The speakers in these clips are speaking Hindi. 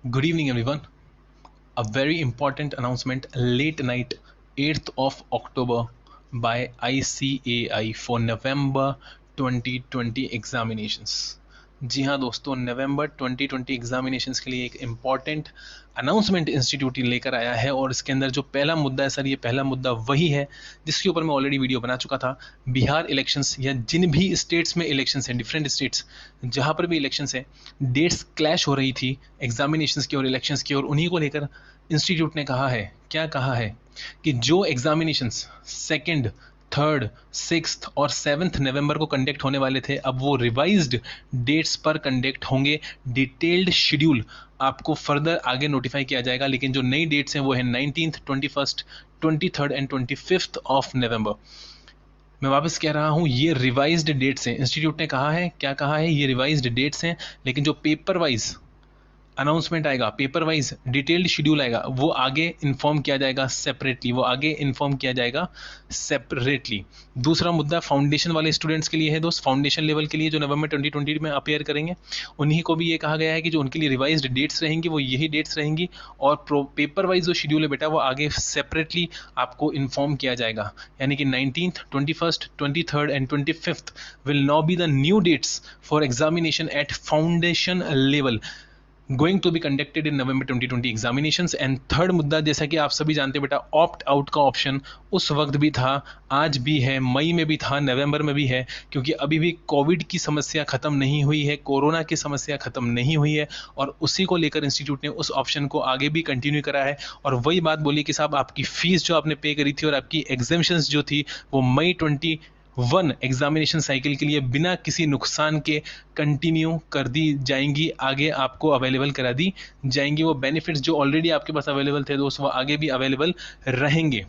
Good evening, everyone. A very important announcement late night 8th of October by ICAI for November 2020 examinations. जी हाँ दोस्तों, नवंबर 2020 एग्जामिनेशंस के लिए एक इम्पॉर्टेंट अनाउंसमेंट इंस्टीट्यूट लेकर आया है और इसके अंदर जो पहला मुद्दा है सर, ये पहला मुद्दा वही है जिसके ऊपर मैं ऑलरेडी वीडियो बना चुका था। बिहार इलेक्शंस या जिन भी स्टेट्स में इलेक्शंस हैं, डिफरेंट स्टेट्स जहाँ पर भी इलेक्शंस है, डेट्स क्लैश हो रही थी एग्जामिनेशंस की और इलेक्शंस की, और उन्हीं को लेकर इंस्टीट्यूट ने कहा है, क्या कहा है कि जो एग्जामिनेशंस सेकेंड, थर्ड, सिक्स्थ और सेवन्थ नवंबर को कंडक्ट होने वाले थे, अब वो रिवाइज्ड डेट्स पर कंडक्ट होंगे। डिटेल्ड शेड्यूल आपको फर्दर आगे नोटिफाई किया जाएगा, लेकिन जो नई डेट्स हैं वो है 19th, 21st, 23rd and 25th of November. मैं वापस कह रहा हूँ, ये रिवाइज्ड डेट्स हैं। इंस्टीट्यूट ने कहा है, क्या कहा है, ये रिवाइज्ड डेट्स हैं, लेकिन जो पेपर वाइज अनाउंसमेंट आएगा, पेपर वाइज डिटेल्ड शेड्यूल आएगा, वो आगे इन्फॉर्म किया जाएगा सेपरेटली, वो आगे इन्फॉर्म किया जाएगा सेपरेटली। दूसरा मुद्दा फाउंडेशन वाले स्टूडेंट्स के लिए है दोस्त, फाउंडेशन लेवल के लिए जो नवंबर 2020 में अपेयर करेंगे, उन्हीं को भी ये कहा गया है कि जो उनके लिए रिवाइज्ड डेट्स रहेंगी वो यही डेट्स रहेंगी, और पेपर वाइज जो शेड्यूल है बेटा वो आगे सेपरेटली आपको इन्फॉर्म किया जाएगा। यानी कि 19th, 21st, 23rd and 25th will now be the new dates for examination at foundation level going to be conducted in November 2020 examinations. And third मुद्दा, जैसा कि आप सभी जानते हैं बेटा, ऑप्ट आउट का ऑप्शन उस वक्त भी था, आज भी है, मई में भी था, नवंबर में भी है, क्योंकि अभी भी कोविड की समस्या खत्म नहीं हुई है, कोरोना की समस्या खत्म नहीं हुई है, और उसी को लेकर इंस्टीट्यूट ने उस ऑप्शन को आगे भी कंटिन्यू करा है। और वही बात बोली कि साहब, आपकी फीस जो आपने पे करी थी और आपकी एग्जामिशंस जो थी वो मई 21 एग्जामिनेशन साइकिल के लिए बिना किसी नुकसान के कंटिन्यू कर दी जाएंगी, आगे आपको अवेलेबल करा दी जाएंगी। वो बेनिफिट्स जो ऑलरेडी आपके पास अवेलेबल थे दोस्त, वो आगे भी अवेलेबल रहेंगे,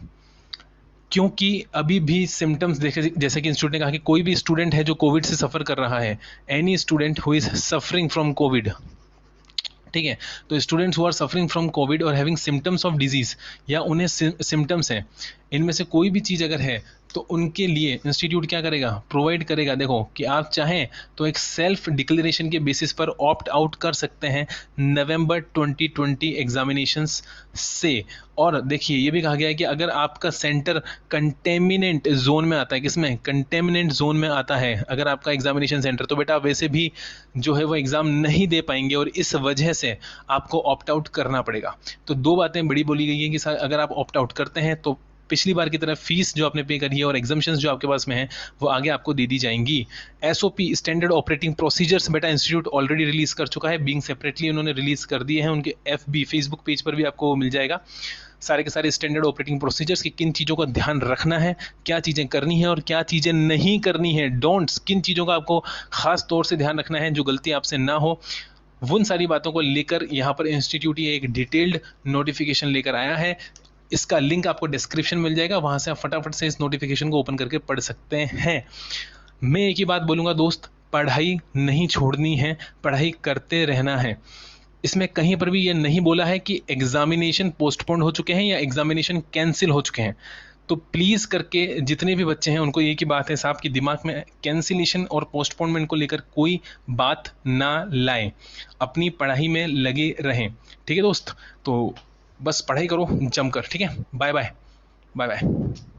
क्योंकि अभी भी सिम्टम्स देखे, जैसे कि इंस्टीट्यूट ने कहा कि कोई भी स्टूडेंट है जो कोविड से सफ़र कर रहा है, any student who is suffering from covid, ठीक है, तो students who are suffering from covid और हैविंग सिम्टम्स ऑफ डिजीज, या उन्हें सिम्टम्स हैं, इनमें से कोई भी चीज़ अगर है तो उनके लिए इंस्टीट्यूट क्या करेगा, प्रोवाइड करेगा। देखो कि आप चाहें तो एक सेल्फ डिक्लेरेशन के बेसिस पर ऑप्ट आउट कर सकते हैं नवंबर 2020 एग्जामिनेशंस से। और देखिए, ये भी कहा गया है कि अगर आपका सेंटर कंटेमिनेंट जोन में आता है, किसमें, कंटेमिनेंट जोन में आता है अगर आपका एग्जामिनेशन सेंटर, तो बेटा वैसे भी जो है वो एग्ज़ाम नहीं दे पाएंगे, और इस वजह से आपको ऑप्ट आउट करना पड़ेगा। तो दो बातें बड़ी बोली गई हैं कि अगर आप ऑप्ट आउट करते हैं तो पिछली बार की तरह फीस जो आपने पे करी है और एग्जाम्शंस जो आपके पास में है वो आगे आपको दे दी जाएंगी। एसओपी, स्टैंडर्ड ऑपरेटिंग प्रोसीजर्स, बेटा इंस्टीट्यूट ऑलरेडी रिलीज कर चुका है, बीइंग सेपरेटली उन्होंने रिलीज कर दिए हैं, उनके एफबी फेसबुक पेज पर भी आपको मिल जाएगा सारे के सारे स्टैंडर्ड ऑपरेटिंग प्रोसीजर्स की, किन चीज़ों का ध्यान रखना है, क्या चीज़ें करनी है और क्या चीज़ें नहीं करनी है, डोंट्स, किन चीज़ों का आपको खास तौर से ध्यान रखना है जो गलती आपसे ना हो, उन सारी बातों को लेकर यहाँ पर इंस्टीट्यूट ये एक डिटेल्ड नोटिफिकेशन लेकर आया है। इसका लिंक आपको डिस्क्रिप्शन मिल जाएगा, वहाँ से आप फटाफट से इस नोटिफिकेशन को ओपन करके पढ़ सकते हैं। मैं एक ही बात बोलूँगा दोस्त, पढ़ाई नहीं छोड़नी है, पढ़ाई करते रहना है। इसमें कहीं पर भी ये नहीं बोला है कि एग्जामिनेशन पोस्टपोन्ड हो चुके हैं या एग्जामिनेशन कैंसिल हो चुके हैं। तो प्लीज़ करके जितने भी बच्चे हैं उनको एक ही बात है साहब, कि दिमाग में कैंसिलेशन और पोस्टपोनमेंट को लेकर कोई बात ना लाएं, अपनी पढ़ाई में लगे रहें। ठीक है दोस्त, तो बस पढ़ाई करो जमकर, ठीक है। Bye bye, bye bye.